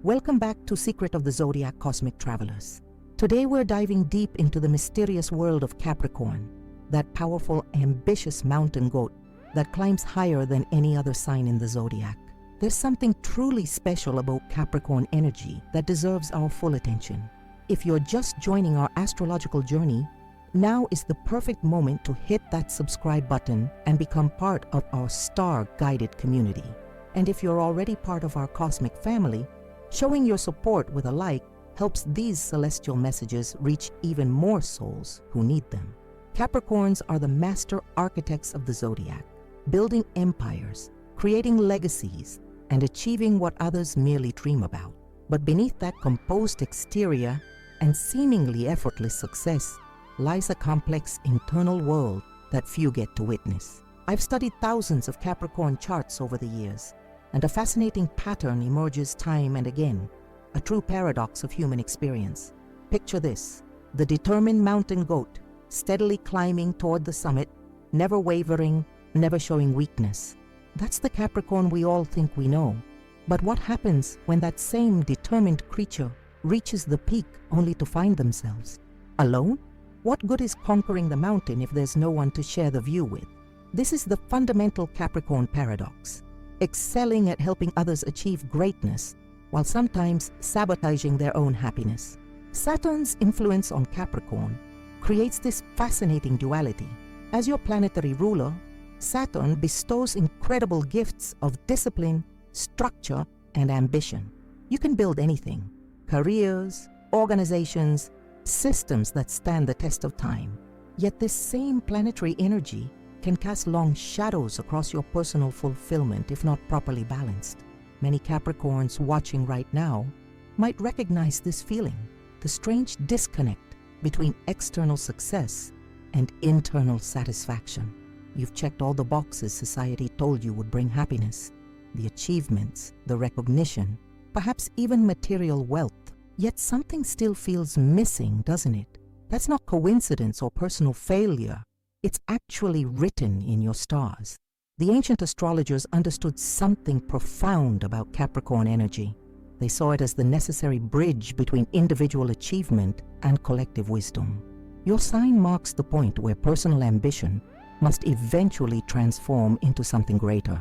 Welcome back to Secret of the Zodiac Cosmic Travelers. Today we're diving deep into the mysterious world of Capricorn, that powerful, ambitious mountain goat that climbs higher than any other sign in the zodiac. There's something truly special about Capricorn energy that deserves our full attention. If you're just joining our astrological journey, now is the perfect moment to hit that subscribe button and become part of our star-guided community. And if you're already part of our cosmic family, showing your support with a like helps these celestial messages reach even more souls who need them. Capricorns are the master architects of the zodiac, building empires, creating legacies, and achieving what others merely dream about. But beneath that composed exterior and seemingly effortless success lies a complex internal world that few get to witness. I've studied thousands of Capricorn charts over the years, and a fascinating pattern emerges time and again, a true paradox of human experience. Picture this: the determined mountain goat, steadily climbing toward the summit, never wavering, never showing weakness. That's the Capricorn we all think we know. But what happens when that same determined creature reaches the peak only to find themselves alone? What good is conquering the mountain if there's no one to share the view with? This is the fundamental Capricorn paradox, excelling at helping others achieve greatness while sometimes sabotaging their own happiness. Saturn's influence on Capricorn creates this fascinating duality. As your planetary ruler, Saturn bestows incredible gifts of discipline, structure, and ambition. You can build anything: careers, organizations, systems that stand the test of time. Yet this same planetary energy can cast long shadows across your personal fulfillment if not properly balanced. Many Capricorns watching right now might recognize this feeling, the strange disconnect between external success and internal satisfaction. You've checked all the boxes society told you would bring happiness: the achievements, the recognition, perhaps even material wealth. Yet something still feels missing, doesn't it? That's not coincidence or personal failure. It's actually written in your stars. The ancient astrologers understood something profound about Capricorn energy. They saw it as the necessary bridge between individual achievement and collective wisdom. Your sign marks the point where personal ambition must eventually transform into something greater,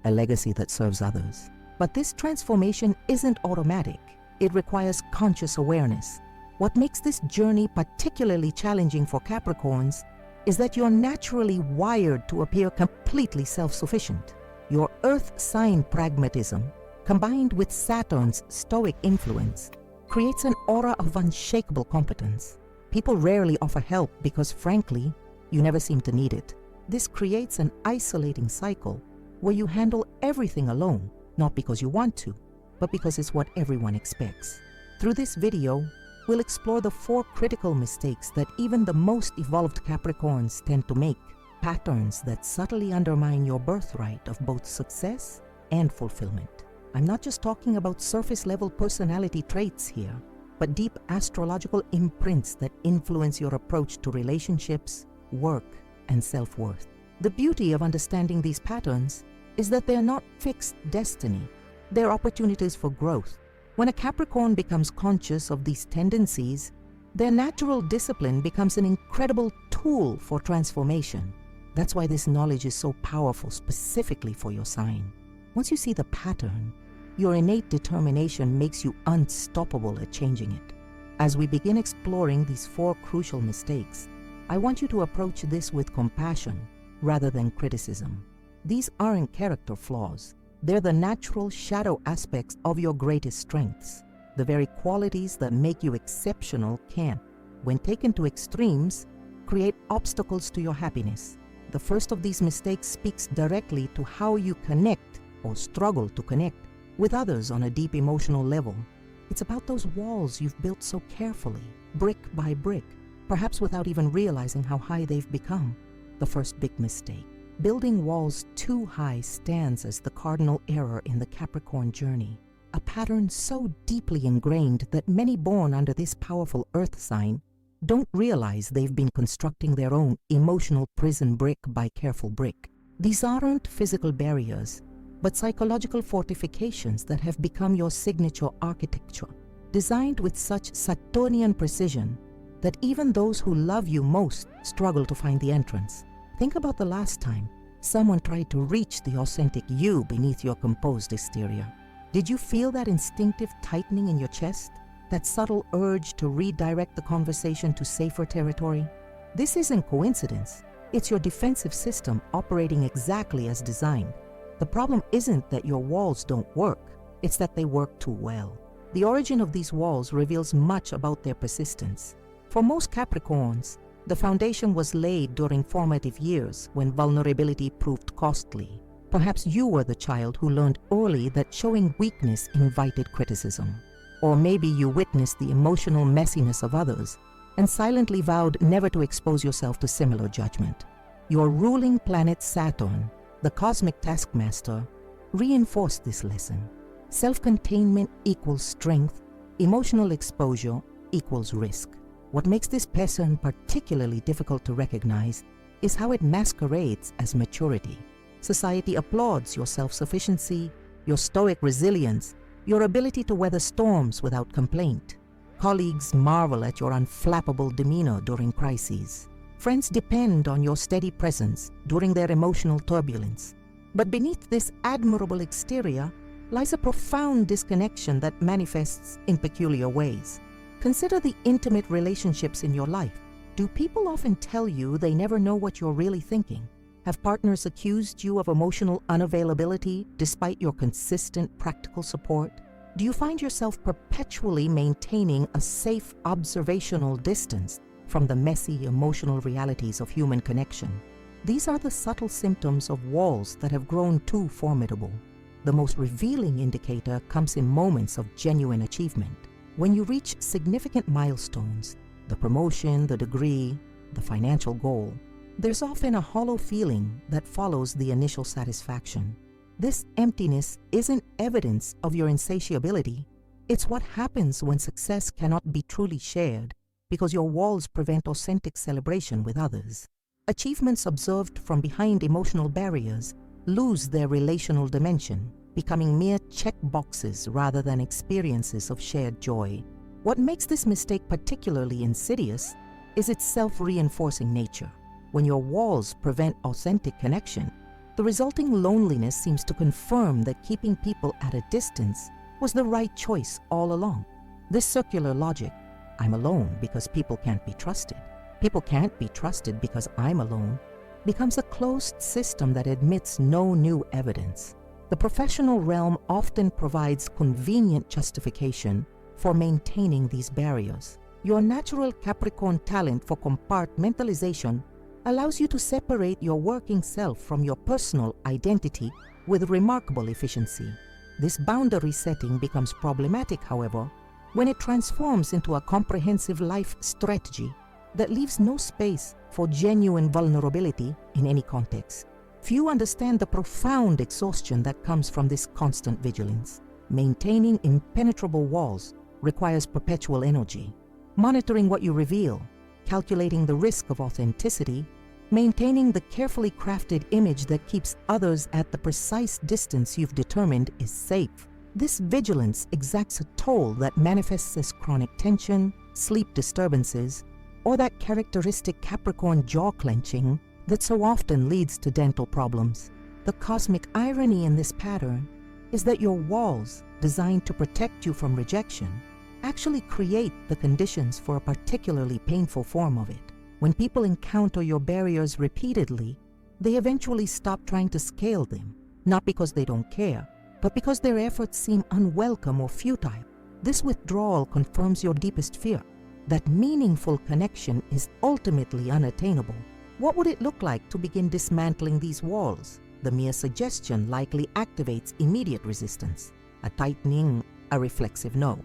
a legacy that serves others. But this transformation isn't automatic. It requires conscious awareness. What makes this journey particularly challenging for Capricorns is that you're naturally wired to appear completely self-sufficient. Your earth sign pragmatism, combined with Saturn's stoic influence, creates an aura of unshakable competence. People rarely offer help because, frankly, you never seem to need it. This creates an isolating cycle where you handle everything alone, not because you want to, but because it's what everyone expects. Through this video, we'll explore the 4 critical mistakes that even the most evolved Capricorns tend to make, patterns that subtly undermine your birthright of both success and fulfillment. I'm not just talking about surface-level personality traits here, but deep astrological imprints that influence your approach to relationships, work, and self-worth. The beauty of understanding these patterns is that they're not fixed destiny. They're opportunities for growth. When a Capricorn becomes conscious of these tendencies, their natural discipline becomes an incredible tool for transformation. That's why this knowledge is so powerful specifically for your sign. Once you see the pattern, your innate determination makes you unstoppable at changing it. As we begin exploring these 4 crucial mistakes, I want you to approach this with compassion rather than criticism. These aren't character flaws. They're the natural shadow aspects of your greatest strengths. The very qualities that make you exceptional can, when taken to extremes, create obstacles to your happiness. The first of these mistakes speaks directly to how you connect or struggle to connect with others on a deep emotional level. It's about those walls you've built so carefully, brick by brick, perhaps without even realizing how high they've become. The first big mistake. Building walls too high stands as the cardinal error in the Capricorn journey, a pattern so deeply ingrained that many born under this powerful earth sign don't realize they've been constructing their own emotional prison brick by careful brick. These aren't physical barriers. but psychological fortifications that have become your signature architecture, designed with such Saturnian precision that even those who love you most struggle to find the entrance. Think about the last time someone tried to reach the authentic you beneath your composed exterior. Did you feel that instinctive tightening in your chest? That subtle urge to redirect the conversation to safer territory? This isn't coincidence. It's your defensive system operating exactly as designed. The problem isn't that your walls don't work, it's that they work too well. The origin of these walls reveals much about their persistence. For most Capricorns, the foundation was laid during formative years when vulnerability proved costly. Perhaps you were the child who learned early that showing weakness invited criticism. Or maybe you witnessed the emotional messiness of others and silently vowed never to expose yourself to similar judgment. Your ruling planet Saturn, the cosmic taskmaster, reinforced this lesson. Self-containment equals strength, emotional exposure equals risk. What makes this person particularly difficult to recognize is how it masquerades as maturity. Society applauds your self-sufficiency, your stoic resilience, your ability to weather storms without complaint. Colleagues marvel at your unflappable demeanor during crises. Friends depend on your steady presence during their emotional turbulence. But beneath this admirable exterior lies a profound disconnection that manifests in peculiar ways. Consider the intimate relationships in your life. Do people often tell you they never know what you're really thinking? Have partners accused you of emotional unavailability despite your consistent practical support? Do you find yourself perpetually maintaining a safe observational distance from the messy emotional realities of human connection? These are the subtle symptoms of walls that have grown too formidable. The most revealing indicator comes in moments of genuine achievement. When you reach significant milestones, the promotion, the degree, the financial goal, there's often a hollow feeling that follows the initial satisfaction. This emptiness isn't evidence of your insatiability. It's what happens when success cannot be truly shared because your walls prevent authentic celebration with others. Achievements observed from behind emotional barriers lose their relational dimension, becoming mere check boxes rather than experiences of shared joy. What makes this mistake particularly insidious is its self-reinforcing nature. When your walls prevent authentic connection, the resulting loneliness seems to confirm that keeping people at a distance was the right choice all along. This circular logic, I'm alone because people can't be trusted, people can't be trusted because I'm alone, becomes a closed system that admits no new evidence. The professional realm often provides convenient justification for maintaining these barriers. Your natural Capricorn talent for compartmentalization allows you to separate your working self from your personal identity with remarkable efficiency. This boundary setting becomes problematic, however, when it transforms into a comprehensive life strategy that leaves no space for genuine vulnerability in any context. Few understand the profound exhaustion that comes from this constant vigilance. Maintaining impenetrable walls requires perpetual energy. Monitoring what you reveal, calculating the risk of authenticity, maintaining the carefully crafted image that keeps others at the precise distance you've determined is safe. This vigilance exacts a toll that manifests as chronic tension, sleep disturbances, or that characteristic Capricorn jaw clenching that so often leads to dental problems. The cosmic irony in this pattern is that your walls, designed to protect you from rejection, actually create the conditions for a particularly painful form of it. When people encounter your barriers repeatedly, they eventually stop trying to scale them, not because they don't care, but because their efforts seem unwelcome or futile. This withdrawal confirms your deepest fear, that meaningful connection is ultimately unattainable. What would it look like to begin dismantling these walls? The mere suggestion likely activates immediate resistance, a tightening, a reflexive no.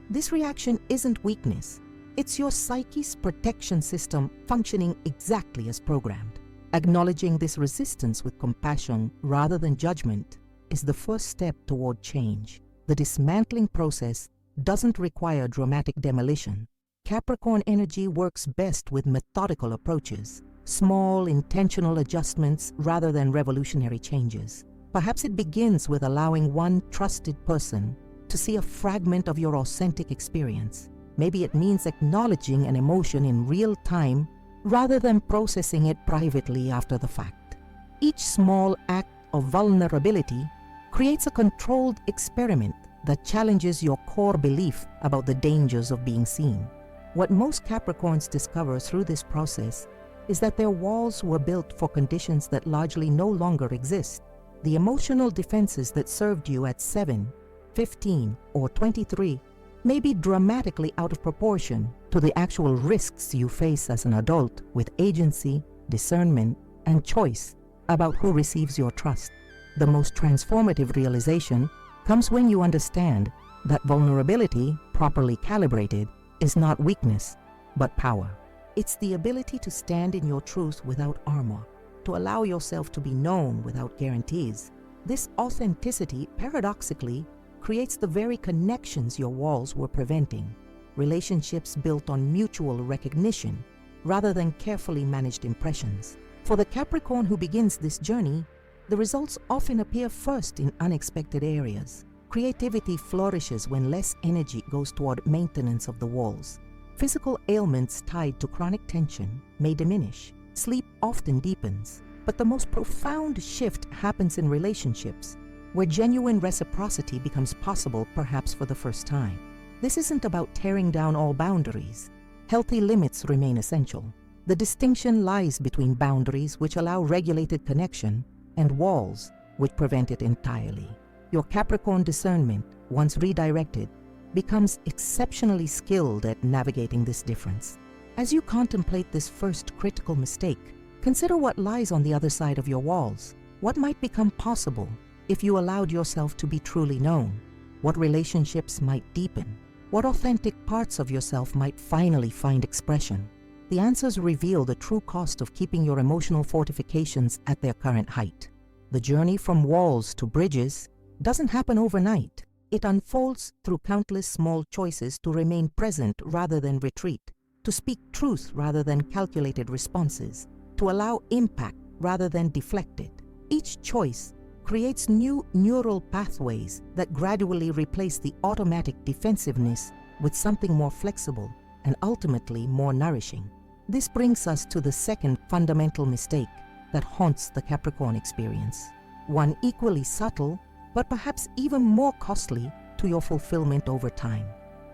This reaction isn't weakness. It's your psyche's protection system functioning exactly as programmed. Acknowledging this resistance with compassion rather than judgment is the first step toward change. The dismantling process doesn't require dramatic demolition. Capricorn energy works best with methodical approaches, small, intentional adjustments rather than revolutionary changes. Perhaps it begins with allowing one trusted person to see a fragment of your authentic experience. Maybe it means acknowledging an emotion in real time rather than processing it privately after the fact. Each small act of vulnerability creates a controlled experiment that challenges your core belief about the dangers of being seen. What most Capricorns discover through this process is that their walls were built for conditions that largely no longer exist. The emotional defenses that served you at 7, 15, or 23 may be dramatically out of proportion to the actual risks you face as an adult with agency, discernment, and choice about who receives your trust. The most transformative realization comes when you understand that vulnerability, properly calibrated, is not weakness, but power. It's the ability to stand in your truth without armor, to allow yourself to be known without guarantees. This authenticity, paradoxically, creates the very connections your walls were preventing, relationships built on mutual recognition rather than carefully managed impressions. For the Capricorn who begins this journey, the results often appear first in unexpected areas. Creativity flourishes when less energy goes toward maintenance of the walls. Physical ailments tied to chronic tension may diminish. Sleep often deepens. But the most profound shift happens in relationships, where genuine reciprocity becomes possible perhaps for the first time. This isn't about tearing down all boundaries. Healthy limits remain essential. The distinction lies between boundaries which allow regulated connection and walls which prevent it entirely. Your Capricorn discernment, once redirected, becomes exceptionally skilled at navigating this difference. As you contemplate this first critical mistake, consider what lies on the other side of your walls. What might become possible if you allowed yourself to be truly known? What relationships might deepen? What authentic parts of yourself might finally find expression? The answers reveal the true cost of keeping your emotional fortifications at their current height. The journey from walls to bridges doesn't happen overnight. It unfolds through countless small choices to remain present rather than retreat, to speak truth rather than calculated responses, to allow impact rather than deflect it. Each choice creates new neural pathways that gradually replace the automatic defensiveness with something more flexible and ultimately more nourishing. This brings us to the second fundamental mistake that haunts the Capricorn experience, one equally subtle but perhaps even more costly to your fulfillment over time.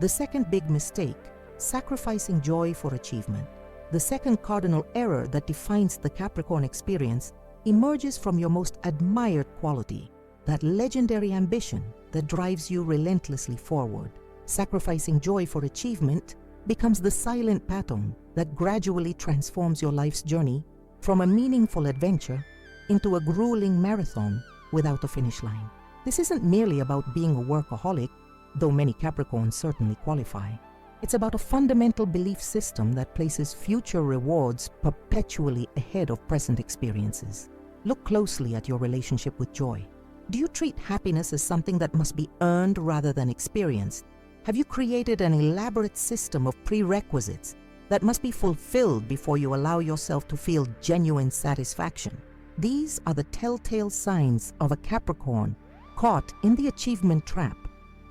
The second big mistake, sacrificing joy for achievement. The second cardinal error that defines the Capricorn experience emerges from your most admired quality, that legendary ambition that drives you relentlessly forward. Sacrificing joy for achievement becomes the silent pattern that gradually transforms your life's journey from a meaningful adventure into a grueling marathon without a finish line. This isn't merely about being a workaholic, though many Capricorns certainly qualify. It's about a fundamental belief system that places future rewards perpetually ahead of present experiences. Look closely at your relationship with joy. Do you treat happiness as something that must be earned rather than experienced? Have you created an elaborate system of prerequisites that must be fulfilled before you allow yourself to feel genuine satisfaction? These are the telltale signs of a Capricorn caught in the achievement trap,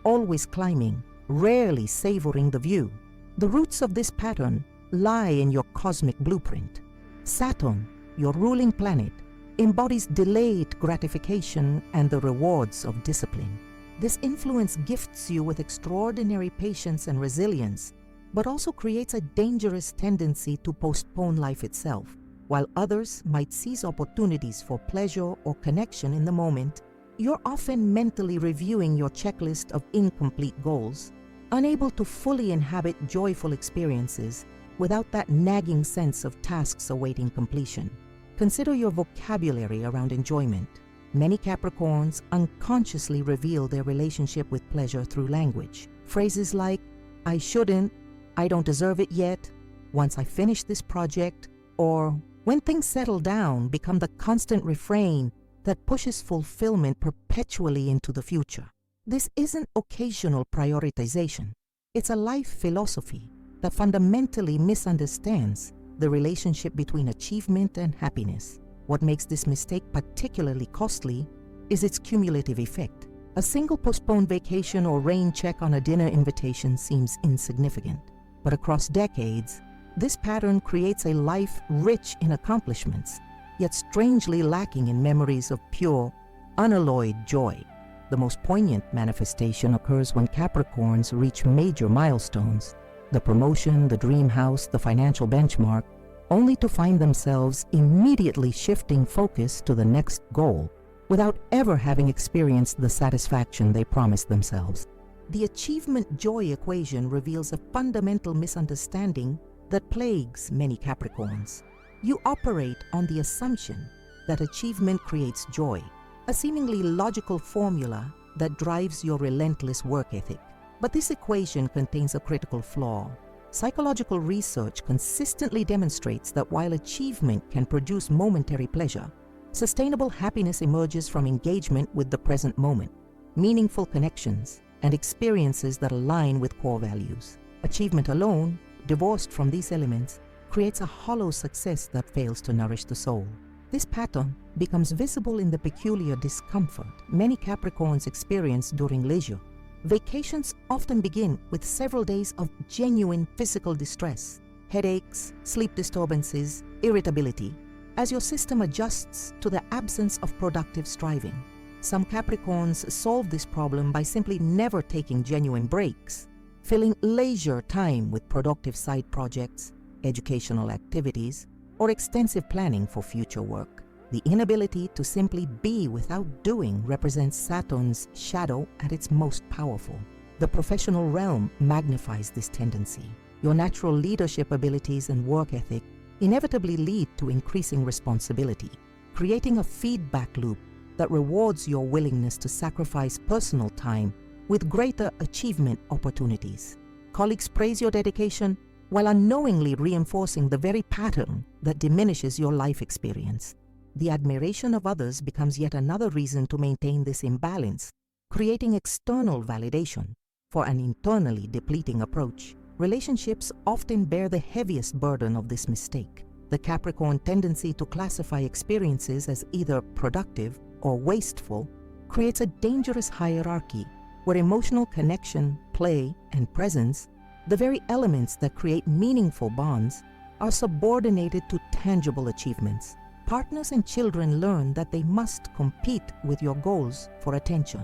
always climbing, rarely savoring the view. The roots of this pattern lie in your cosmic blueprint. Saturn, your ruling planet, embodies delayed gratification and the rewards of discipline. This influence gifts you with extraordinary patience and resilience, but also creates a dangerous tendency to postpone life itself. While others might seize opportunities for pleasure or connection in the moment, you're often mentally reviewing your checklist of incomplete goals, unable to fully inhabit joyful experiences without that nagging sense of tasks awaiting completion. Consider your vocabulary around enjoyment. Many Capricorns unconsciously reveal their relationship with pleasure through language. Phrases like, "I shouldn't," "I don't deserve it yet," "once I finish this project," or "when things settle down" become the constant refrain that pushes fulfillment perpetually into the future. This isn't occasional prioritization. It's a life philosophy that fundamentally misunderstands the relationship between achievement and happiness. What makes this mistake particularly costly is its cumulative effect. A single postponed vacation or rain check on a dinner invitation seems insignificant, but across decades, this pattern creates a life rich in accomplishments, yet strangely lacking in memories of pure, unalloyed joy. The most poignant manifestation occurs when Capricorns reach major milestones, the promotion, the dream house, the financial benchmark, only to find themselves immediately shifting focus to the next goal, without ever having experienced the satisfaction they promised themselves. The achievement-joy equation reveals a fundamental misunderstanding that plagues many Capricorns. You operate on the assumption that achievement creates joy, a seemingly logical formula that drives your relentless work ethic. But this equation contains a critical flaw. Psychological research consistently demonstrates that while achievement can produce momentary pleasure, sustainable happiness emerges from engagement with the present moment, meaningful connections, and experiences that align with core values. Achievement alone, divorced from these elements, creates a hollow success that fails to nourish the soul. This pattern becomes visible in the peculiar discomfort many Capricorns experience during leisure. Vacations often begin with several days of genuine physical distress, headaches, sleep disturbances, irritability, as your system adjusts to the absence of productive striving. Some Capricorns solve this problem by simply never taking genuine breaks, filling leisure time with productive side projects, educational activities, or extensive planning for future work. The inability to simply be without doing represents Saturn's shadow at its most powerful. The professional realm magnifies this tendency. Your natural leadership abilities and work ethic inevitably lead to increasing responsibility, creating a feedback loop that rewards your willingness to sacrifice personal time with greater achievement opportunities. Colleagues praise your dedication while unknowingly reinforcing the very pattern that diminishes your life experience. The admiration of others becomes yet another reason to maintain this imbalance, creating external validation for an internally depleting approach. Relationships often bear the heaviest burden of this mistake. The Capricorn tendency to classify experiences as either productive or wasteful creates a dangerous hierarchy where emotional connection, play, and presence, the very elements that create meaningful bonds, are subordinated to tangible achievements. Partners and children learn that they must compete with your goals for attention,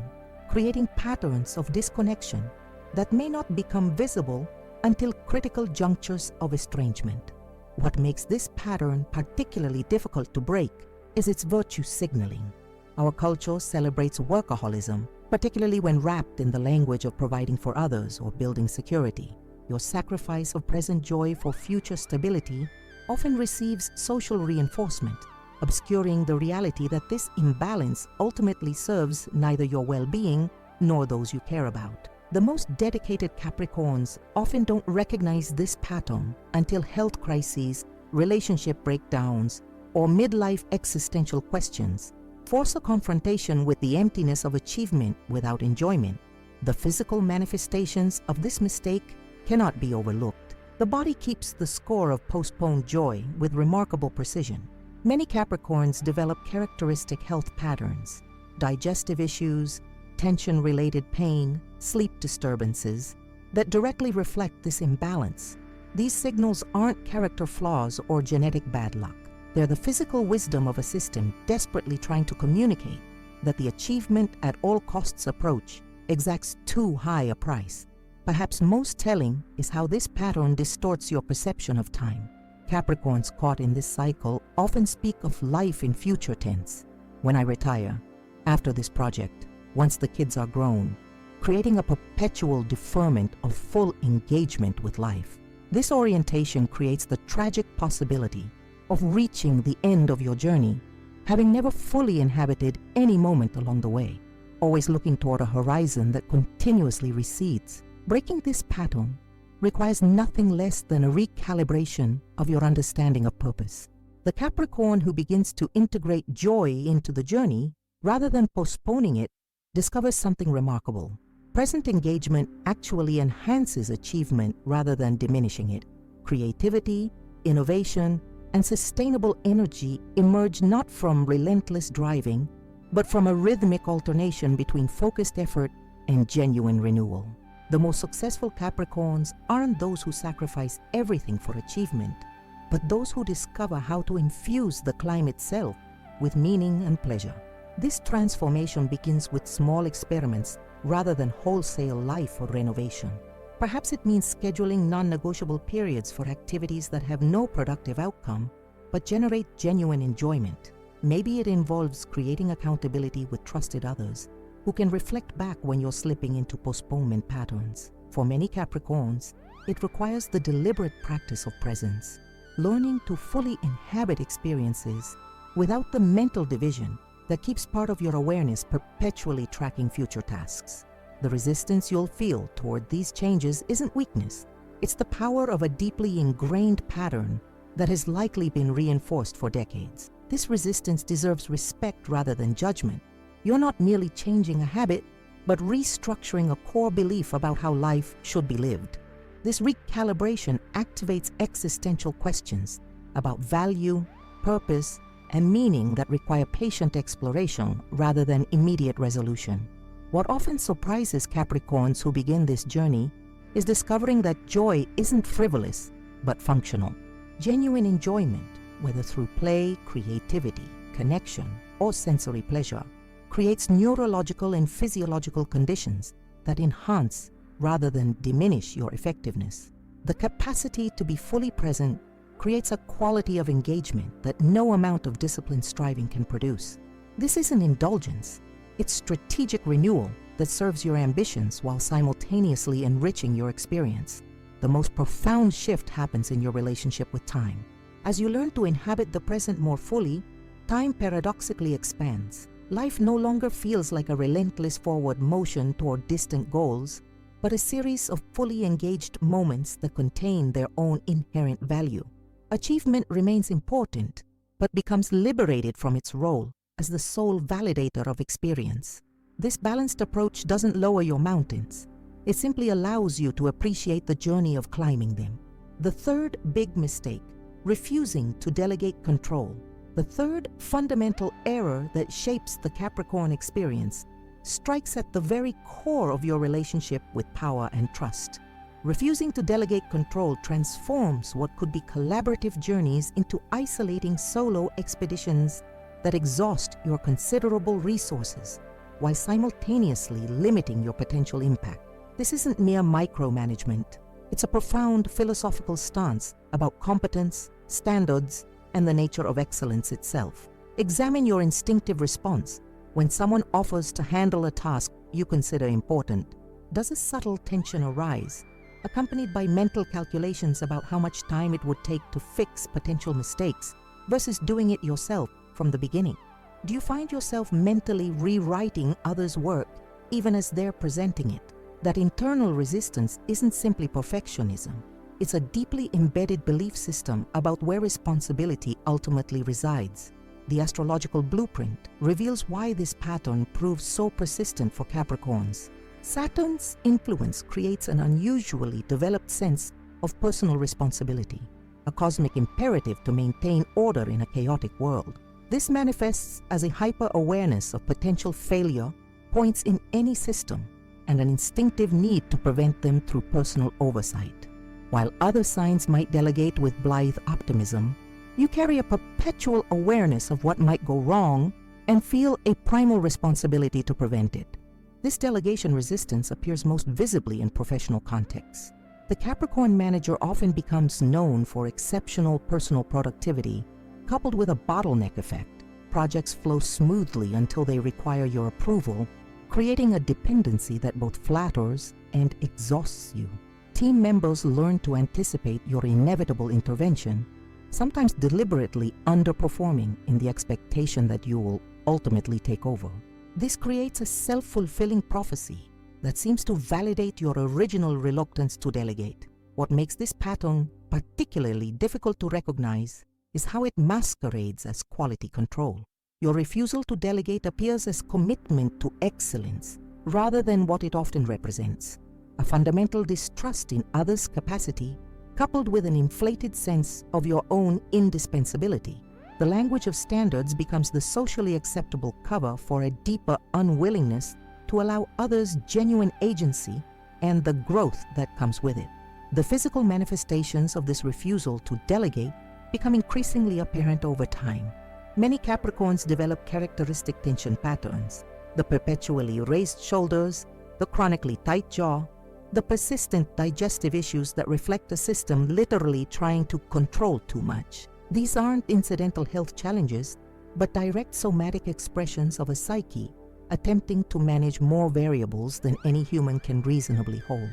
creating patterns of disconnection that may not become visible until critical junctures of estrangement. What makes this pattern particularly difficult to break is its virtue signaling. Our culture celebrates workaholism, particularly when wrapped in the language of providing for others or building security. Your sacrifice of present joy for future stability often receives social reinforcement, obscuring the reality that this imbalance ultimately serves neither your well-being nor those you care about. The most dedicated Capricorns often don't recognize this pattern until health crises, relationship breakdowns, or midlife existential questions force a confrontation with the emptiness of achievement without enjoyment. The physical manifestations of this mistake cannot be overlooked. The body keeps the score of postponed joy with remarkable precision. Many Capricorns develop characteristic health patterns, digestive issues, tension-related pain, sleep disturbances that directly reflect this imbalance. These signals aren't character flaws or genetic bad luck. They're the physical wisdom of a system desperately trying to communicate that the achievement at all costs approach exacts too high a price. Perhaps most telling is how this pattern distorts your perception of time. Capricorns caught in this cycle often speak of life in future tense. When I retire, after this project, once the kids are grown, creating a perpetual deferment of full engagement with life. This orientation creates the tragic possibility of reaching the end of your journey, having never fully inhabited any moment along the way, always looking toward a horizon that continuously recedes. Breaking this pattern requires nothing less than a recalibration of your understanding of purpose. The Capricorn who begins to integrate joy into the journey, rather than postponing it, discovers something remarkable. Present engagement actually enhances achievement rather than diminishing it. Creativity, innovation, and sustainable energy emerge not from relentless driving, but from a rhythmic alternation between focused effort and genuine renewal. The most successful Capricorns aren't those who sacrifice everything for achievement, but those who discover how to infuse the climb itself with meaning and pleasure. This transformation begins with small experiments rather than wholesale life or renovation. Perhaps it means scheduling non-negotiable periods for activities that have no productive outcome but generate genuine enjoyment. Maybe it involves creating accountability with trusted others who can reflect back when you're slipping into postponement patterns. For many Capricorns, it requires the deliberate practice of presence, learning to fully inhabit experiences without the mental division that keeps part of your awareness perpetually tracking future tasks. The resistance you'll feel toward these changes isn't weakness. It's the power of a deeply ingrained pattern that has likely been reinforced for decades. This resistance deserves respect rather than judgment. You're not merely changing a habit, but restructuring a core belief about how life should be lived. This recalibration activates existential questions about value, purpose, and meaning that require patient exploration rather than immediate resolution. What often surprises Capricorns who begin this journey is discovering that joy isn't frivolous, but functional. Genuine enjoyment, whether through play, creativity, connection, or sensory pleasure, creates neurological and physiological conditions that enhance rather than diminish your effectiveness. The capacity to be fully present creates a quality of engagement that no amount of disciplined striving can produce. This isn't indulgence, it's strategic renewal that serves your ambitions while simultaneously enriching your experience. The most profound shift happens in your relationship with time. As you learn to inhabit the present more fully, time paradoxically expands. Life no longer feels like a relentless forward motion toward distant goals, but a series of fully engaged moments that contain their own inherent value. Achievement remains important, but becomes liberated from its role as the sole validator of experience. This balanced approach doesn't lower your mountains. It simply allows you to appreciate the journey of climbing them. The third big mistake, refusing to delegate control. The third fundamental error that shapes the Capricorn experience strikes at the very core of your relationship with power and trust. Refusing to delegate control transforms what could be collaborative journeys into isolating solo expeditions that exhaust your considerable resources while simultaneously limiting your potential impact. This isn't mere micromanagement. It's a profound philosophical stance about competence, standards, and the nature of excellence itself. Examine your instinctive response when someone offers to handle a task you consider important. Does a subtle tension arise, accompanied by mental calculations about how much time it would take to fix potential mistakes versus doing it yourself from the beginning? Do you find yourself mentally rewriting others' work even as they're presenting it? That internal resistance isn't simply perfectionism. It's a deeply embedded belief system about where responsibility ultimately resides. The astrological blueprint reveals why this pattern proves so persistent for Capricorns. Saturn's influence creates an unusually developed sense of personal responsibility, a cosmic imperative to maintain order in a chaotic world. This manifests as a hyper-awareness of potential failure points in any system and an instinctive need to prevent them through personal oversight. While other signs might delegate with blithe optimism, you carry a perpetual awareness of what might go wrong and feel a primal responsibility to prevent it. This delegation resistance appears most visibly in professional contexts. The Capricorn manager often becomes known for exceptional personal productivity, coupled with a bottleneck effect. Projects flow smoothly until they require your approval, creating a dependency that both flatters and exhausts you. Team members learn to anticipate your inevitable intervention, sometimes deliberately underperforming in the expectation that you will ultimately take over. This creates a self-fulfilling prophecy that seems to validate your original reluctance to delegate. What makes this pattern particularly difficult to recognize is how it masquerades as quality control. Your refusal to delegate appears as commitment to excellence rather than what it often represents: a fundamental distrust in others' capacity, coupled with an inflated sense of your own indispensability. The language of standards becomes the socially acceptable cover for a deeper unwillingness to allow others genuine agency and the growth that comes with it. The physical manifestations of this refusal to delegate become increasingly apparent over time. Many Capricorns develop characteristic tension patterns: the perpetually raised shoulders, the chronically tight jaw, the persistent digestive issues that reflect a system literally trying to control too much. These aren't incidental health challenges, but direct somatic expressions of a psyche attempting to manage more variables than any human can reasonably hold.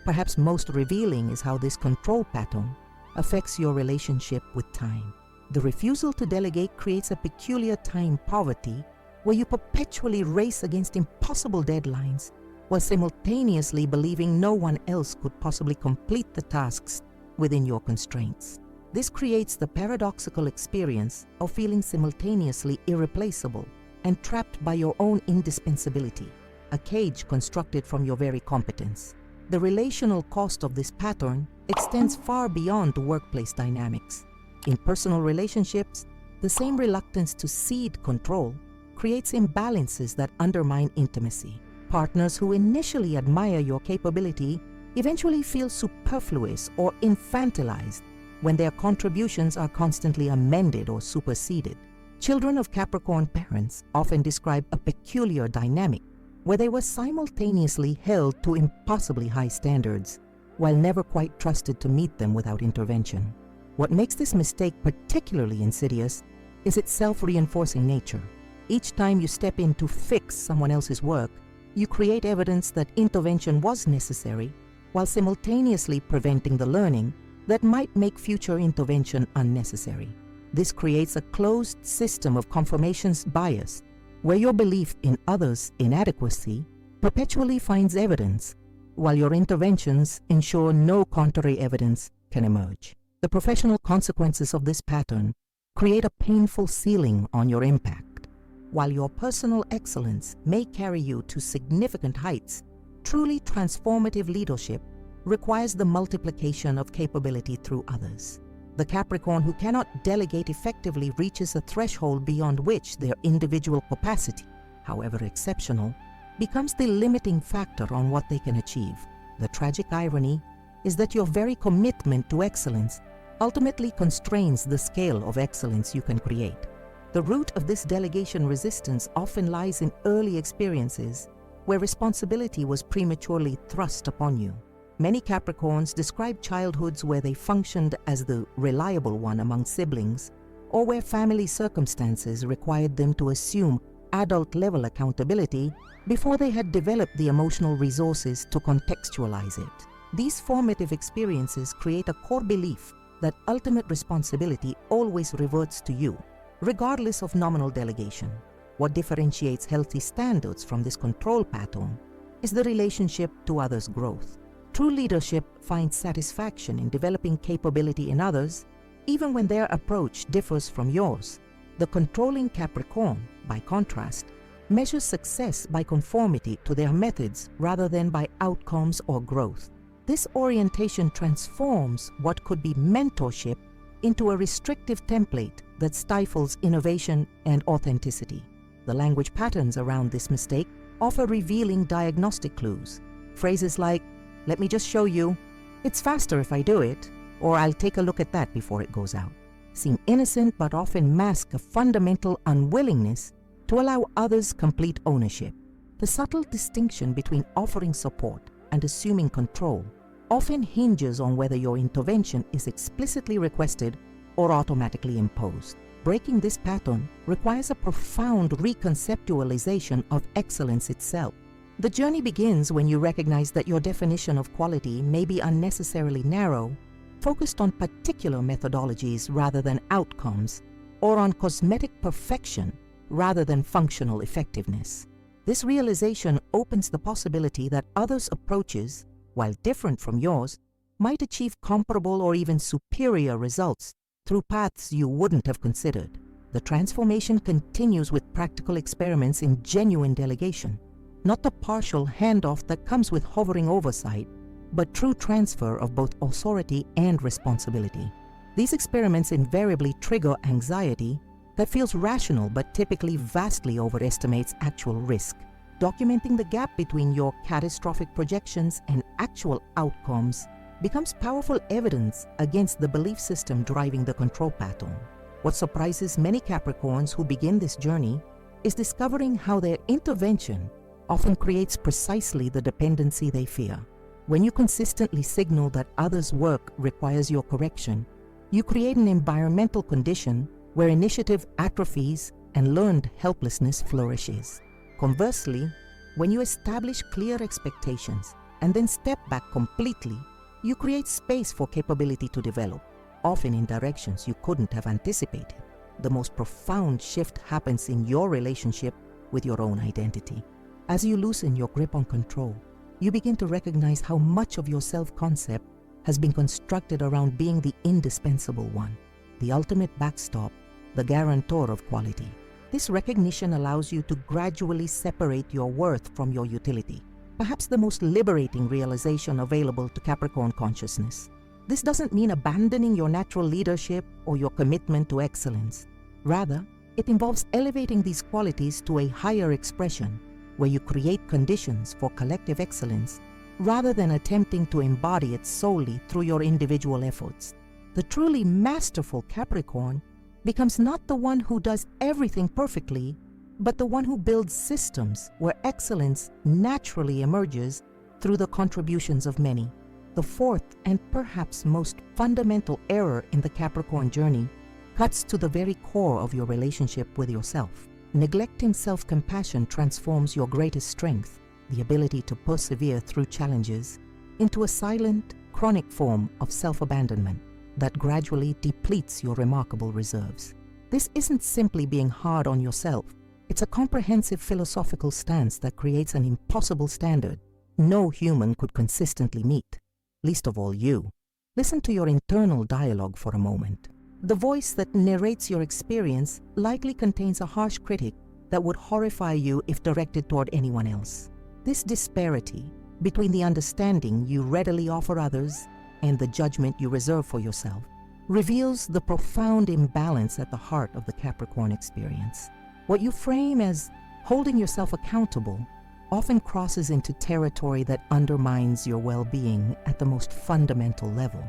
Perhaps most revealing is how this control pattern affects your relationship with time. The refusal to delegate creates a peculiar time poverty where you perpetually race against impossible deadlines while simultaneously believing no one else could possibly complete the tasks within your constraints. This creates the paradoxical experience of feeling simultaneously irreplaceable and trapped by your own indispensability, a cage constructed from your very competence. The relational cost of this pattern extends far beyond the workplace dynamics. In personal relationships, the same reluctance to cede control creates imbalances that undermine intimacy. Partners who initially admire your capability eventually feel superfluous or infantilized when their contributions are constantly amended or superseded. Children of Capricorn parents often describe a peculiar dynamic where they were simultaneously held to impossibly high standards while never quite trusted to meet them without intervention. What makes this mistake particularly insidious is its self-reinforcing nature. Each time you step in to fix someone else's work, you create evidence that intervention was necessary while simultaneously preventing the learning that might make future intervention unnecessary. This creates a closed system of confirmations bias, where your belief in others' inadequacy perpetually finds evidence, while your interventions ensure no contrary evidence can emerge. The professional consequences of this pattern create a painful ceiling on your impact. While your personal excellence may carry you to significant heights, truly transformative leadership requires the multiplication of capability through others. The Capricorn who cannot delegate effectively reaches a threshold beyond which their individual capacity, however exceptional, becomes the limiting factor on what they can achieve. The tragic irony is that your very commitment to excellence ultimately constrains the scale of excellence you can create. The root of this delegation resistance often lies in early experiences where responsibility was prematurely thrust upon you. Many Capricorns describe childhoods where they functioned as the reliable one among siblings, or where family circumstances required them to assume adult-level accountability before they had developed the emotional resources to contextualize it. These formative experiences create a core belief that ultimate responsibility always reverts to you, regardless of nominal delegation. What differentiates healthy standards from this control pattern is the relationship to others' growth. True leadership finds satisfaction in developing capability in others, even when their approach differs from yours. The controlling Capricorn, by contrast, measures success by conformity to their methods rather than by outcomes or growth. This orientation transforms what could be mentorship into a restrictive template that stifles innovation and authenticity. The language patterns around this mistake offer revealing diagnostic clues. Phrases like, "Let me just show you," "It's faster if I do it," or "I'll take a look at that before it goes out," seem innocent but often mask a fundamental unwillingness to allow others complete ownership. The subtle distinction between offering support and assuming control often hinges on whether your intervention is explicitly requested or automatically imposed. Breaking this pattern requires a profound reconceptualization of excellence itself. The journey begins when you recognize that your definition of quality may be unnecessarily narrow, focused on particular methodologies rather than outcomes, or on cosmetic perfection rather than functional effectiveness. This realization opens the possibility that others' approaches, while different from yours, might achieve comparable or even superior results through paths you wouldn't have considered. The transformation continues with practical experiments in genuine delegation, not the partial handoff that comes with hovering oversight, but true transfer of both authority and responsibility. These experiments invariably trigger anxiety that feels rational but typically vastly overestimates actual risk. Documenting the gap between your catastrophic projections and actual outcomes becomes powerful evidence against the belief system driving the control pattern. What surprises many Capricorns who begin this journey is discovering how their intervention often creates precisely the dependency they fear. When you consistently signal that others' work requires your correction, you create an environmental condition where initiative atrophies and learned helplessness flourishes. Conversely, when you establish clear expectations and then step back completely, you create space for capability to develop, often in directions you couldn't have anticipated. The most profound shift happens in your relationship with your own identity. As you loosen your grip on control, you begin to recognize how much of your self-concept has been constructed around being the indispensable one, the ultimate backstop, the guarantor of quality. This recognition allows you to gradually separate your worth from your utility, perhaps the most liberating realization available to Capricorn consciousness. This doesn't mean abandoning your natural leadership or your commitment to excellence. Rather, it involves elevating these qualities to a higher expression, where you create conditions for collective excellence rather than attempting to embody it solely through your individual efforts. The truly masterful Capricorn becomes not the one who does everything perfectly, but the one who builds systems where excellence naturally emerges through the contributions of many. The fourth and perhaps most fundamental error in the Capricorn journey cuts to the very core of your relationship with yourself. Neglecting self-compassion transforms your greatest strength, the ability to persevere through challenges, into a silent, chronic form of self-abandonment that gradually depletes your remarkable reserves. This isn't simply being hard on yourself. It's a comprehensive philosophical stance that creates an impossible standard no human could consistently meet, least of all you. Listen to your internal dialogue for a moment. The voice that narrates your experience likely contains a harsh critic that would horrify you if directed toward anyone else. This disparity between the understanding you readily offer others and the judgment you reserve for yourself reveals the profound imbalance at the heart of the Capricorn experience. What you frame as holding yourself accountable often crosses into territory that undermines your well-being at the most fundamental level.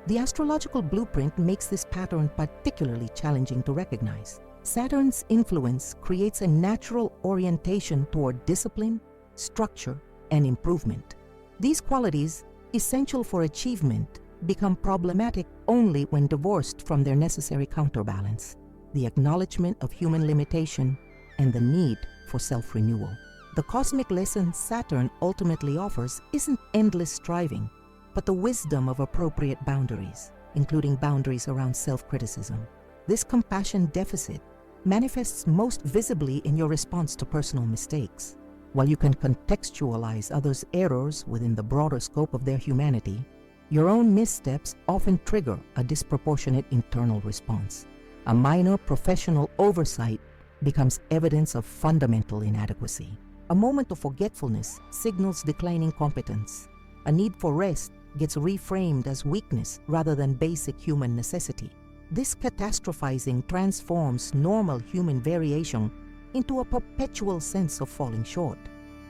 The astrological blueprint makes this pattern particularly challenging to recognize. Saturn's influence creates a natural orientation toward discipline, structure, and improvement. These qualities, essential for achievement, become problematic only when divorced from their necessary counterbalance, the acknowledgement of human limitation and the need for self-renewal. The cosmic lesson Saturn ultimately offers isn't endless striving, but the wisdom of appropriate boundaries, including boundaries around self-criticism. This compassion deficit manifests most visibly in your response to personal mistakes. While you can contextualize others' errors within the broader scope of their humanity, your own missteps often trigger a disproportionate internal response. A minor professional oversight becomes evidence of fundamental inadequacy. A moment of forgetfulness signals declining competence. A need for rest gets reframed as weakness rather than basic human necessity. This catastrophizing transforms normal human variation into a perpetual sense of falling short.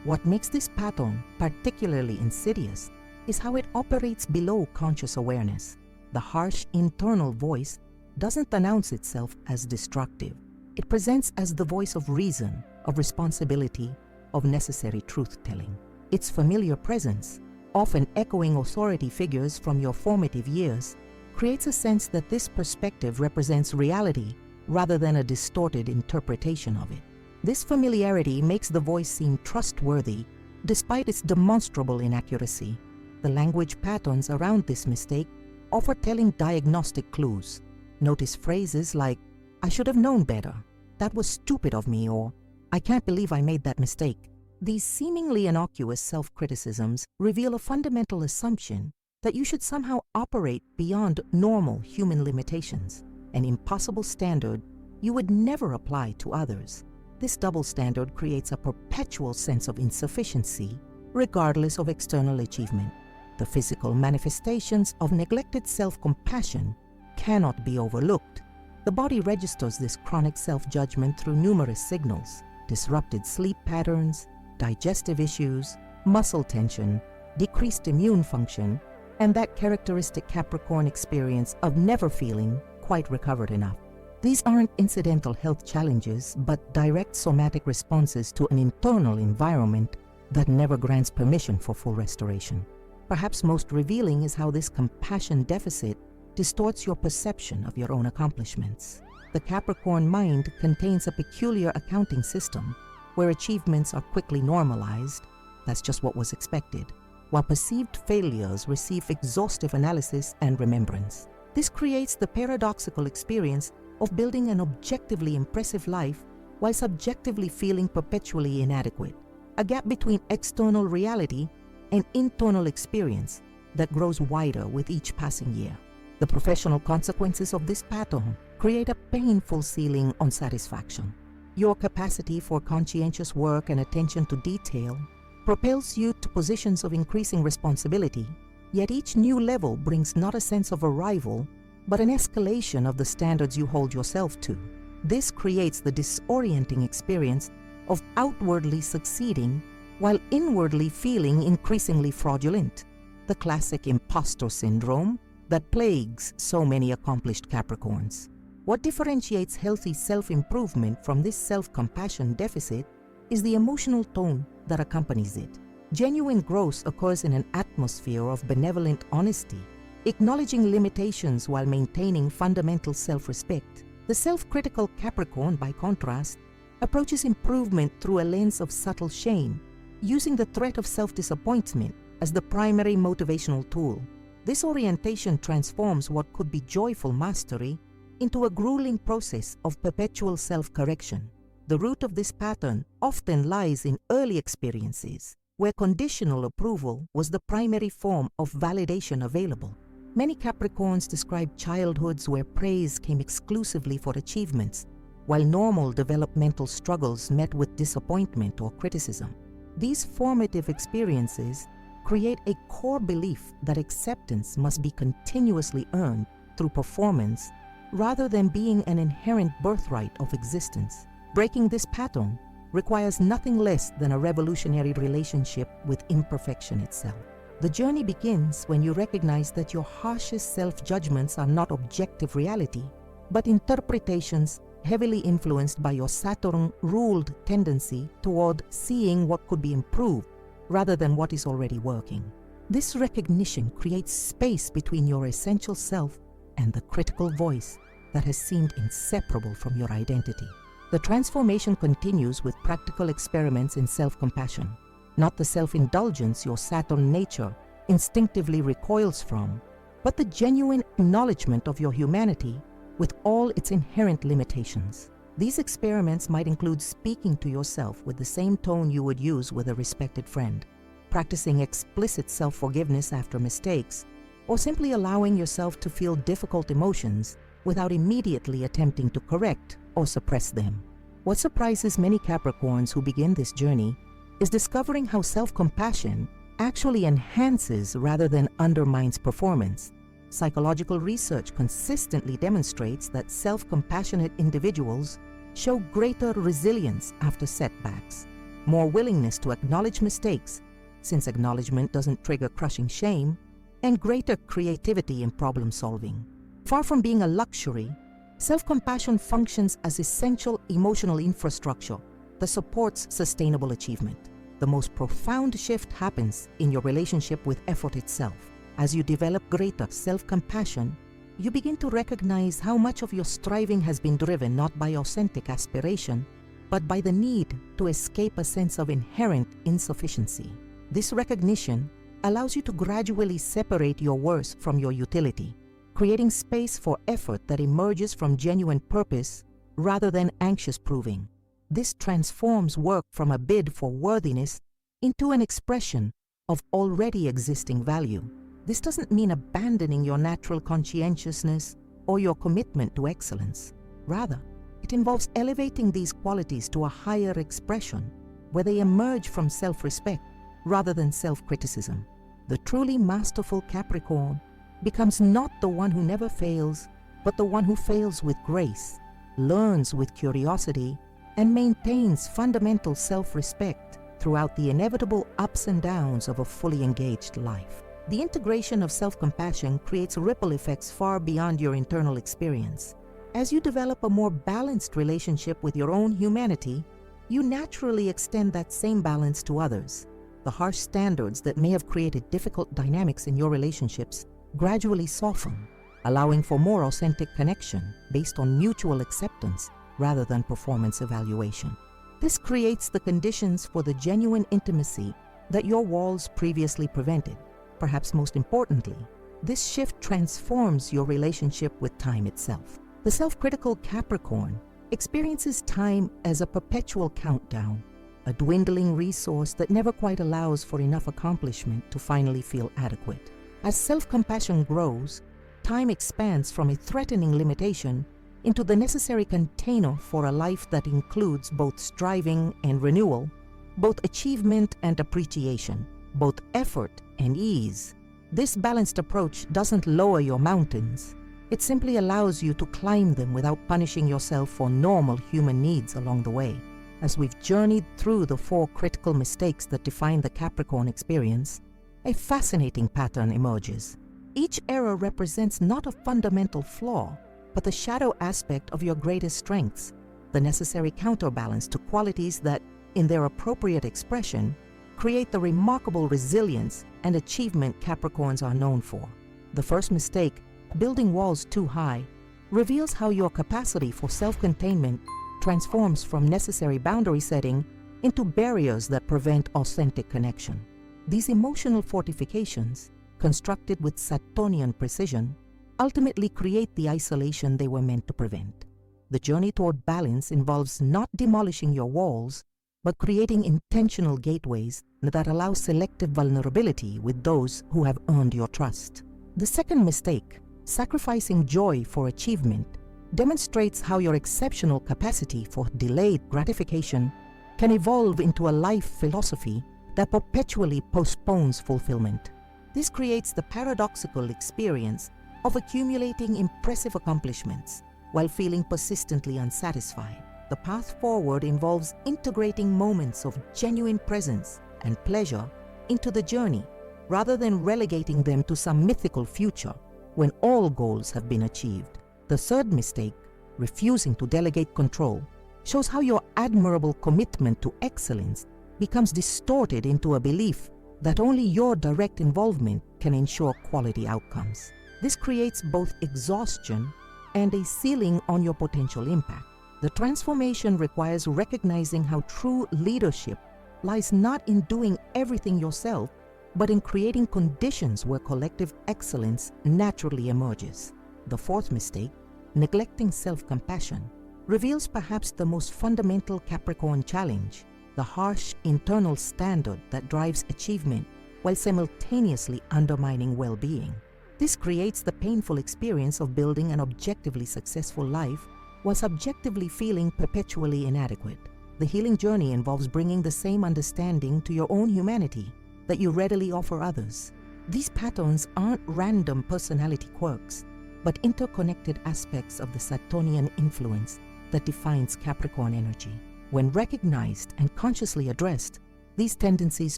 What makes this pattern particularly insidious is how it operates below conscious awareness. The harsh internal voice doesn't announce itself as destructive. It presents as the voice of reason, of responsibility, of necessary truth-telling. Its familiar presence, often echoing authority figures from your formative years, creates a sense that this perspective represents reality rather than a distorted interpretation of it. This familiarity makes the voice seem trustworthy despite its demonstrable inaccuracy. The language patterns around this mistake offer telling diagnostic clues. Notice phrases like, "I should have known better," "That was stupid of me," or "I can't believe I made that mistake." These seemingly innocuous self-criticisms reveal a fundamental assumption that you should somehow operate beyond normal human limitations, an impossible standard you would never apply to others. This double standard creates a perpetual sense of insufficiency, regardless of external achievement. The physical manifestations of neglected self-compassion cannot be overlooked. The body registers this chronic self-judgment through numerous signals: disrupted sleep patterns, digestive issues, muscle tension, decreased immune function, and that characteristic Capricorn experience of never feeling quite recovered enough. These aren't incidental health challenges, but direct somatic responses to an internal environment that never grants permission for full restoration. Perhaps most revealing is how this compassion deficit distorts your perception of your own accomplishments. The Capricorn mind contains a peculiar accounting system where achievements are quickly normalized. That's just what was expected, while perceived failures receive exhaustive analysis and remembrance. This creates the paradoxical experience of building an objectively impressive life while subjectively feeling perpetually inadequate, a gap between external reality and internal experience that grows wider with each passing year. The professional consequences of this pattern create a painful ceiling on satisfaction. Your capacity for conscientious work and attention to detail propels you to positions of increasing responsibility, yet each new level brings not a sense of arrival, but an escalation of the standards you hold yourself to. This creates the disorienting experience of outwardly succeeding while inwardly feeling increasingly fraudulent, the classic imposter syndrome that plagues so many accomplished Capricorns. What differentiates healthy self-improvement from this self-compassion deficit is the emotional tone that accompanies it. Genuine growth occurs in an atmosphere of benevolent honesty, acknowledging limitations while maintaining fundamental self-respect. The self-critical Capricorn, by contrast, approaches improvement through a lens of subtle shame, using the threat of self-disappointment as the primary motivational tool. This orientation transforms what could be joyful mastery into a grueling process of perpetual self-correction. The root of this pattern often lies in early experiences, where conditional approval was the primary form of validation available. Many Capricorns describe childhoods where praise came exclusively for achievements, while normal developmental struggles met with disappointment or criticism. These formative experiences create a core belief that acceptance must be continuously earned through performance rather than being an inherent birthright of existence. Breaking this pattern requires nothing less than a revolutionary relationship with imperfection itself. The journey begins when you recognize that your harshest self-judgments are not objective reality, but interpretations heavily influenced by your Saturn-ruled tendency toward seeing what could be improved rather than what is already working. This recognition creates space between your essential self and the critical voice that has seemed inseparable from your identity. The transformation continues with practical experiments in self-compassion, not the self-indulgence your Saturn nature instinctively recoils from, but the genuine acknowledgement of your humanity with all its inherent limitations. These experiments might include speaking to yourself with the same tone you would use with a respected friend, practicing explicit self-forgiveness after mistakes, or simply allowing yourself to feel difficult emotions without immediately attempting to correct or suppress them. What surprises many Capricorns who begin this journey is discovering how self-compassion actually enhances rather than undermines performance. Psychological research consistently demonstrates that self-compassionate individuals show greater resilience after setbacks, more willingness to acknowledge mistakes, since acknowledgement doesn't trigger crushing shame, and greater creativity in problem solving. Far from being a luxury, self-compassion functions as essential emotional infrastructure that supports sustainable achievement. The most profound shift happens in your relationship with effort itself. As you develop greater self-compassion, you begin to recognize how much of your striving has been driven not by authentic aspiration, but by the need to escape a sense of inherent insufficiency. This recognition allows you to gradually separate your worth from your utility, creating space for effort that emerges from genuine purpose rather than anxious proving. This transforms work from a bid for worthiness into an expression of already existing value. This doesn't mean abandoning your natural conscientiousness or your commitment to excellence. Rather, it involves elevating these qualities to a higher expression where they emerge from self-respect rather than self-criticism. The truly masterful Capricorn becomes not the one who never fails, but the one who fails with grace, learns with curiosity, and maintains fundamental self-respect throughout the inevitable ups and downs of a fully engaged life. The integration of self-compassion creates ripple effects far beyond your internal experience. As you develop a more balanced relationship with your own humanity, you naturally extend that same balance to others. The harsh standards that may have created difficult dynamics in your relationships gradually soften, allowing for more authentic connection based on mutual acceptance rather than performance evaluation. This creates the conditions for the genuine intimacy that your walls previously prevented. Perhaps most importantly, this shift transforms your relationship with time itself. The self-critical Capricorn experiences time as a perpetual countdown, a dwindling resource that never quite allows for enough accomplishment to finally feel adequate. As self-compassion grows, time expands from a threatening limitation into the necessary container for a life that includes both striving and renewal, both achievement and appreciation, both effort and ease. This balanced approach doesn't lower your mountains. It simply allows you to climb them without punishing yourself for normal human needs along the way. As we've journeyed through the 4 critical mistakes that define the Capricorn experience, a fascinating pattern emerges. Each error represents not a fundamental flaw, but the shadow aspect of your greatest strengths, the necessary counterbalance to qualities that, in their appropriate expression, create the remarkable resilience and achievement Capricorns are known for. The first mistake, building walls too high, reveals how your capacity for self-containment transforms from necessary boundary setting into barriers that prevent authentic connection. These emotional fortifications, constructed with Saturnian precision, ultimately create the isolation they were meant to prevent. The journey toward balance involves not demolishing your walls, but creating intentional gateways that allow selective vulnerability with those who have earned your trust. The second mistake, sacrificing joy for achievement, demonstrates how your exceptional capacity for delayed gratification can evolve into a life philosophy that perpetually postpones fulfillment. This creates the paradoxical experience of accumulating impressive accomplishments while feeling persistently unsatisfied. The path forward involves integrating moments of genuine presence and pleasure into the journey, rather than relegating them to some mythical future when all goals have been achieved. The third mistake, refusing to delegate control, shows how your admirable commitment to excellence becomes distorted into a belief that only your direct involvement can ensure quality outcomes. This creates both exhaustion and a ceiling on your potential impact. The transformation requires recognizing how true leadership lies not in doing everything yourself, but in creating conditions where collective excellence naturally emerges. The fourth mistake, neglecting self-compassion, reveals perhaps the most fundamental Capricorn challenge, the harsh internal standard that drives achievement while simultaneously undermining well-being. This creates the painful experience of building an objectively successful life while subjectively feeling perpetually inadequate. The healing journey involves bringing the same understanding to your own humanity that you readily offer others. These patterns aren't random personality quirks, but interconnected aspects of the Saturnian influence that defines Capricorn energy. When recognized and consciously addressed, these tendencies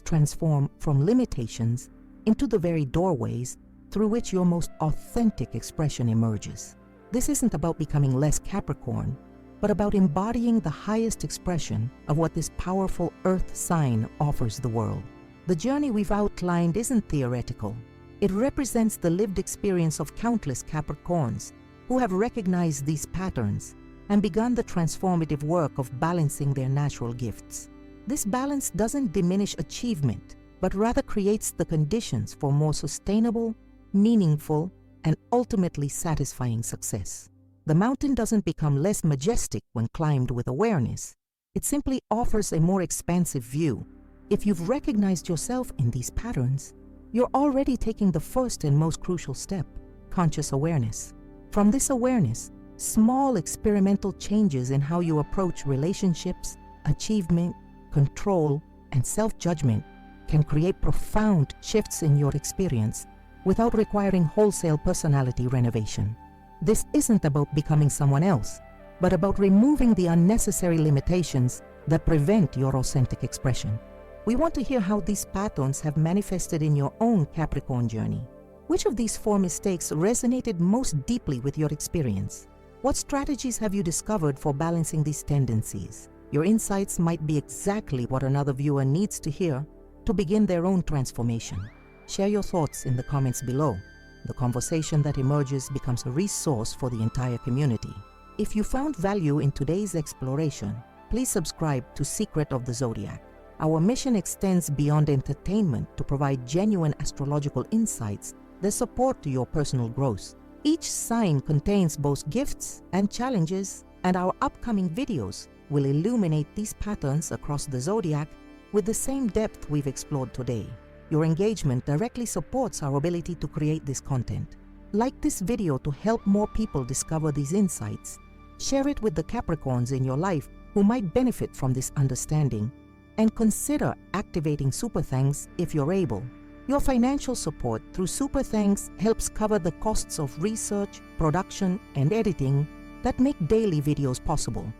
transform from limitations into the very doorways through which your most authentic expression emerges. This isn't about becoming less Capricorn, but about embodying the highest expression of what this powerful earth sign offers the world. The journey we've outlined isn't theoretical. It represents the lived experience of countless Capricorns who have recognized these patterns and begun the transformative work of balancing their natural gifts. This balance doesn't diminish achievement, but rather creates the conditions for more sustainable, meaningful, and ultimately satisfying success. The mountain doesn't become less majestic when climbed with awareness. It simply offers a more expansive view. If you've recognized yourself in these patterns, you're already taking the first and most crucial step, conscious awareness. From this awareness, small experimental changes in how you approach relationships, achievement, control, and self-judgment can create profound shifts in your experience without requiring wholesale personality renovation. This isn't about becoming someone else, but about removing the unnecessary limitations that prevent your authentic expression. We want to hear how these patterns have manifested in your own Capricorn journey. Which of these 4 mistakes resonated most deeply with your experience? What strategies have you discovered for balancing these tendencies? Your insights might be exactly what another viewer needs to hear to begin their own transformation. Share your thoughts in the comments below. The conversation that emerges becomes a resource for the entire community. If you found value in today's exploration, please subscribe to Secret of the Zodiac. Our mission extends beyond entertainment to provide genuine astrological insights that support your personal growth. Each sign contains both gifts and challenges, and our upcoming videos will illuminate these patterns across the zodiac with the same depth we've explored today. Your engagement directly supports our ability to create this content. Like this video to help more people discover these insights. Share it with the Capricorns in your life who might benefit from this understanding, and consider activating Super Thanks if you're able. Your financial support through Super Thanks helps cover the costs of research, production, and editing that make daily videos possible,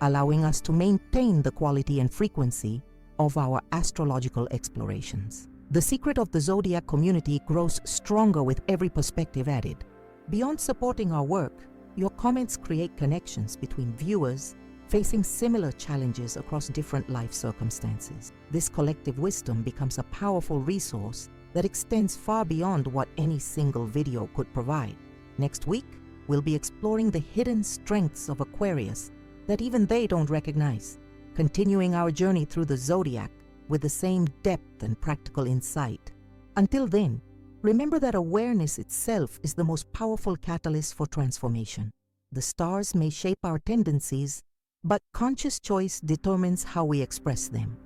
allowing us to maintain the quality and frequency of our astrological explorations. The Secret of the Zodiac community grows stronger with every perspective added. Beyond supporting our work, your comments create connections between viewers facing similar challenges across different life circumstances. This collective wisdom becomes a powerful resource that extends far beyond what any single video could provide. Next week, we'll be exploring the hidden strengths of Aquarius that even they don't recognize, continuing our journey through the zodiac with the same depth and practical insight. Until then, remember that awareness itself is the most powerful catalyst for transformation. The stars may shape our tendencies, but conscious choice determines how we express them.